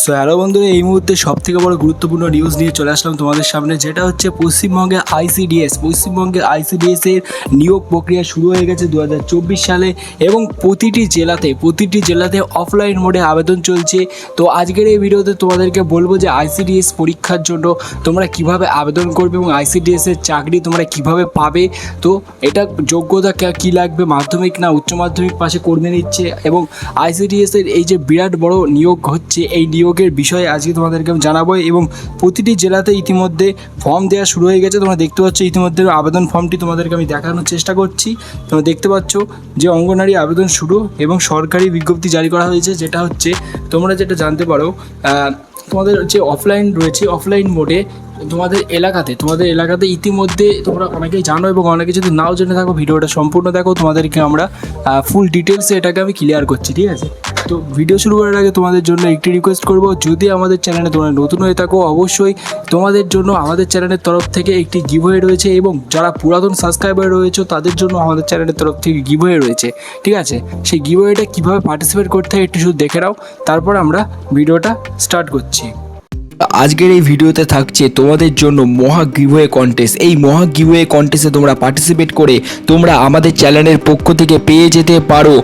So hello বন্ধুরা, এই মুহূর্তে সবথেকে বড় গুরুত্বপূর্ণ নিউজ নিয়ে চলে আসলাম তোমাদের সামনে, যেটা হচ্ছে পশ্চিমবঙ্গের আইসিডিএস এর নিয়োগ প্রক্রিয়া শুরু হয়ে গেছে 2024 সালে এবং প্রতিটি জেলাতে অফলাইন মোডে আবেদন চলছে। তো আজকের এই ভিডিওতে তোমাদেরকে বলবো যে আইসিডিএস পরীক্ষার জন্য তোমরা কিভাবে আবেদন করবে এবং আইসিডিএস এর চাকরি তোমরা কিভাবে পাবে। তো এটা যোগ্যতা কী লাগবে, মাধ্যমিক না উচ্চ মাধ্যমিক পাশে কর্মী নিচ্ছে, এবং আইসিডিএস এর এই যে বিরাট বড় নিয়োগ হচ্ছে, এই নিয়োগের বিষয়ে আজকে তোমাদেরকে আমি জানাবো। এবং প্রতিটি জেলাতে ইতিমধ্যে ফর্ম দেওয়া শুরু হয়ে গেছে, তোমরা দেখতে পাচ্ছ ইতিমধ্যে আবেদন ফর্মটি তোমাদেরকে আমি দেখানোর চেষ্টা করছি। তোমরা দেখতে পাচ্ছ যে অঙ্গনওয়াড়ি আবেদন শুরু এবং সরকারি বিজ্ঞপ্তি জারি করা হয়েছে, যেটা হচ্ছে তোমরা যেটা জানতে পারো তোমাদের যে অফলাইন রয়েছে, অফলাইন মোডে তোমাদের এলাকাতে ইতিমধ্যে তোমরা অনেকেই জানো, এবং অনেকে যদি নাও জেনে থাকো ভিডিওটা সম্পূর্ণ দেখো, তোমাদেরকে আমরা ফুল ডিটেলসে এটাকে আমি ক্লিয়ার করছি, ঠিক আছে। তো ভিডিও শুরু করার আগে তোমাদের জন্য একটি রিকোয়েস্ট করব, যদি আমাদের চ্যানেলে তোমরা নতুন হয়ে থাকো অবশ্যই তোমাদের জন্য আমাদের চ্যানেলের তরফ থেকে একটি গিভওয়ে রয়েছে, এবং যারা পুরাতন সাবস্ক্রাইবার রয়েছে তাদের জন্য আমাদের চ্যানেলের তরফ থেকে গিভওয়ে রয়েছে, ঠিক আছে। সেই গিভওয়েটা কীভাবে পার্টিসিপেট করতে হয় একটু শুধু দেখে নাও, তারপর আমরা ভিডিওটা স্টার্ট করছি। আজকের এই ভিডিওতে থাকছে তোমাদের জন্য মহা গিভওয়ে কন্টেস্ট। এই মহা গিভওয়ে কন্টেস্টে তোমরা পার্টিসিপেট করে তোমরা আমাদের চ্যানেলের পক্ষ থেকে পেয়ে যেতে পারো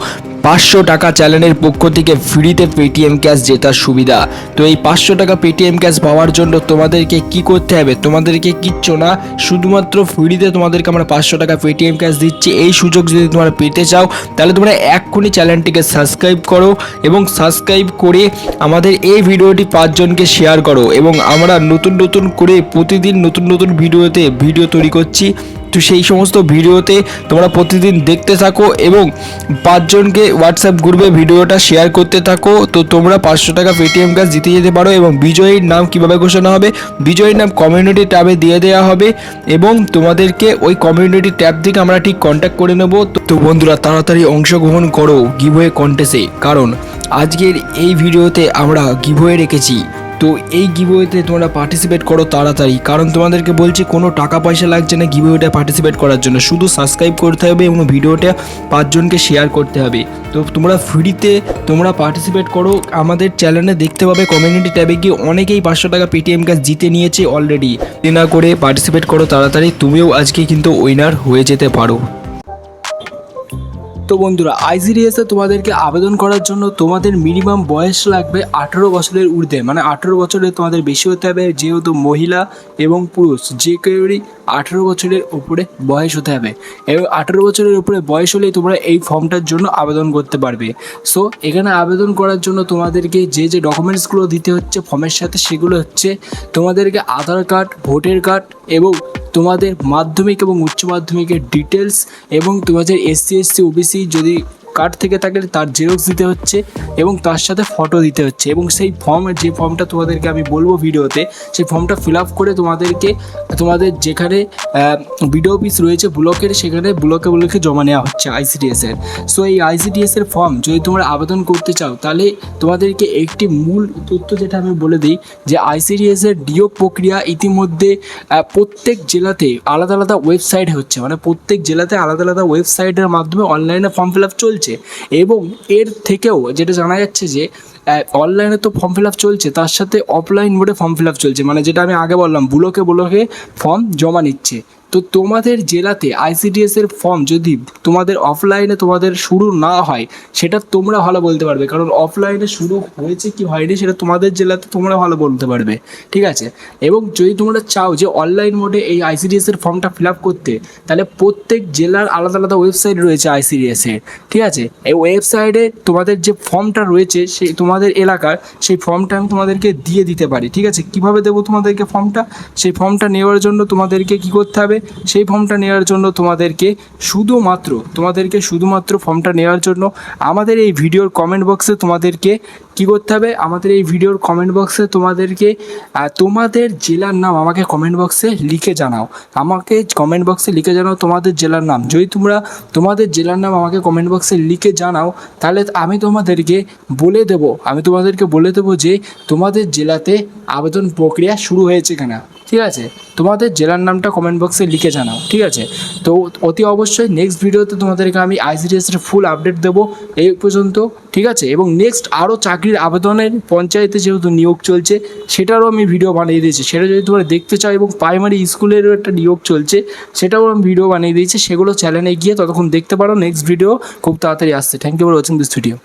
500 টাকা চ্যানেলের পক্ষ থেকে ফ্রিতে পেটিএম ক্যাশ জেতার সুবিধা। তো এই 500 টাকা পেটিএম ক্যাশ পাওয়ার জন্য তোমাদেরকে কি করতে হবে, তোমাদেরকে কিচ্ছু না, শুধুমাত্র ফ্রিতে তোমাদেরকে আমরা 500 টাকা পেটিএম ক্যাশ দিচ্ছি। এই সুযোগ যদি তোমরা পেতে চাও তাহলে তোমরা এক্ষুনি চ্যানেলটিকে সাবস্ক্রাইব করো, এবং সাবস্ক্রাইব করে আমাদের এই ভিডিওটি 5 জনকে শেয়ার করো। এবং আমরা নতুন করে প্রতিদিন নতুন ভিডিও তৈরি করছি। তো সেই সমস্ত ভিডিওতে তোমরা প্রতিদিন দেখতে থাকো এবং 5 জনকে হোয়াটসঅ্যাপ গ্রুপে ভিডিওটা শেয়ার করতে থাকো। তো তোমরা 500 টাকা পেটিএম ক্যাশ জিতে যেতে পারো। এবং বিজয়ীর নাম কিভাবে ঘোষণা হবে, বিজয়ীর নাম কমিউনিটি ট্যাবে দিয়ে দেওয়া হবে, এবং তোমাদেরকে ওই কমিউনিটি ট্যাব থেকে আমরা ঠিক কন্ট্যাক্ট করে নেব। তো বন্ধুরা, তাড়াতাড়ি অংশগ্রহণ করো গিভওয়ে কন্টেস্টে, কারণ আজকের এই ভিডিওতে আমরা গিভওয়ে রেখেছি। তো এই গিভওয়েতে তোমরা পার্টিসিপেট করো তাড়াতাড়ি, কারণ তোমাদেরকে বলছি কোনো টাকা পয়সা লাগছে না গিভওয়েটা পার্টিসিপেট করার জন্য, শুধু সাবস্ক্রাইব করতে হবে এবং ভিডিওটা 5 জনকে শেয়ার করতে হবে। তো তোমরা ফ্রিতে তোমরা পার্টিসিপেট করো, আমাদের চ্যানেলে দেখতে পাবে কমিউনিটি ট্যাবে গিয়ে অনেকেই 500 টাকা পেটিএম ক্যাশ জিতে নিয়েছে অলরেডি। না করে পার্টিসিপেট করো তাড়াতাড়ি, তুমিও আজকে কিন্তু উইনার হয়ে যেতে পারো। তো বন্ধুরা, আইসিডিএসে তোমাদেরকে আবেদন করার জন্য তোমাদের মিনিমাম বয়স লাগবে 18 বছরের ঊর্ধ্বে, মানে 18 বছরের তোমাদের বেশি হতে হবে, যেহেতু মহিলা এবং পুরুষ যে কেউরই 18 বছরের উপরে বয়স হতে হবে, এবং 18 বছরের উপরে বয়স হলেই তোমরা এই ফর্মটার জন্য আবেদন করতে পারবে। সো এখানে আবেদন করার জন্য তোমাদেরকে যে ডকুমেন্টসগুলো দিতে হচ্ছে ফর্মের সাথে, সেগুলো হচ্ছে তোমাদেরকে আধার কার্ড, ভোটার কার্ড, এবং তোমাদের মাধ্যমিক এবং উচ্চ মাধ্যমিকের ডিটেলস, এবং তোমাদের এসসি ওবিসি যদি কার্ড থেকে থাকলে তার জেরক্স দিতে হচ্ছে, এবং তার সাথে ফটো দিতে হচ্ছে। এবং সেই যে ফর্মটা তোমাদেরকে আমি বলবো ভিডিওতে, সেই ফর্মটা ফিল আপ করে তোমাদেরকে তোমাদের যেখানে বিডিও অফিস রয়েছে ব্লকের, সেখানে ব্লকে জমা নেওয়া হচ্ছে আইসিডিএসের। সো এই আইসিডিএসের ফর্ম যদি তোমরা আবেদন করতে চাও, তাহলে তোমাদেরকে একটি মূল তথ্য যেটা আমি বলে দিই, যে আইসিডিএসের নিয়োগ প্রক্রিয়া ইতিমধ্যে প্রত্যেক জেলাতে আলাদা আলাদা ওয়েবসাইট হচ্ছে, মানে প্রত্যেক জেলাতে আলাদা আলাদা ওয়েবসাইটের মাধ্যমে অনলাইনে ফর্ম ফিল আপ চলছে। এবং এর থেকেও যেটা জানা যাচ্ছে যে অনলাইনে তো ফর্ম ফিল আপ চলছে, তার সাথে অফলাইন মোডে ফর্ম ফিল আপ চলছে, মানে যেটা আমি আগে বললাম ব্লকে ফর্ম জমা নিচ্ছে। তো তোমাদের জেলাতে আইসিডিএসের ফর্ম যদি তোমাদের অফলাইনে তোমাদের শুরু না হয়, সেটা তোমরা ভালো বলতে পারবে, কারণ অফলাইনে শুরু হয়েছে কি হয়নি সেটা তোমাদের জেলাতে তোমরা ভালো বলতে পারবে, ঠিক আছে। এবং যদি তোমরা চাও যে অনলাইন মোডে এই আইসিডিএসের ফর্মটা ফিল আপ করতে, তাহলে প্রত্যেক জেলার আলাদা আলাদা ওয়েবসাইট রয়েছে আইসিডিএসের, ঠিক আছে। এই ওয়েবসাইটে তোমাদের যে ফর্মটা রয়েছে সেই তোমাদের এলাকার, সেই ফর্মটা আমি তোমাদেরকে দিয়ে দিতে পারি, ঠিক আছে। কীভাবে দেবো তোমাদেরকে ফর্মটা, সেই ফর্মটা নেওয়ার জন্য তোমাদেরকে কী করতে হবে, সেই ফর্মটা নেওয়ার জন্য তোমাদেরকে শুধুমাত্র ফর্মটা নেওয়ার জন্য আমাদের এই ভিডিওর কমেন্ট বক্সে তোমাদেরকে কী করতে হবে, আমাদের এই ভিডিওর কমেন্ট বক্সে তোমাদেরকে তোমাদের জেলার নাম আমাকে কমেন্ট বক্সে লিখে জানাও, তোমাদের জেলার নাম। যদি তোমরা তোমাদের জেলার নাম আমাকে কমেন্ট বক্সে লিখে জানাও, তাহলে আমি তোমাদেরকে বলে দেবো যে তোমাদের জেলাতে আবেদন প্রক্রিয়া শুরু হয়েছে কিনা। ঠিক আছে, তোমাদের জেলার নামটা কমেন্ট বক্সে লিখে জানাও। ঠিক আছে, তো অতি অবশ্যই নেক্সট ভিডিওতে তোমাদেরকে আমি আইসিডিএসের ফুল আপডেট দেবো এই পর্যন্ত। ঠিক আছে, এবং নেক্সট আরও চাকরির আবেদনের পঞ্চায়েতে যেহেতু নিয়োগ চলছে সেটারও আমি ভিডিও বানিয়ে দিয়েছি, সেটা যদি তোমরা দেখতে চাও, এবং প্রাইমারি স্কুলেরও একটা নিয়োগ চলছে সেটাও আমি ভিডিও বানিয়ে দিয়েছি, সেগুলো চ্যানেলে গিয়ে ততক্ষণ দেখতে পারো। নেক্সট ভিডিও খুব তাড়াতাড়ি আসছে। Thank you for watching this video.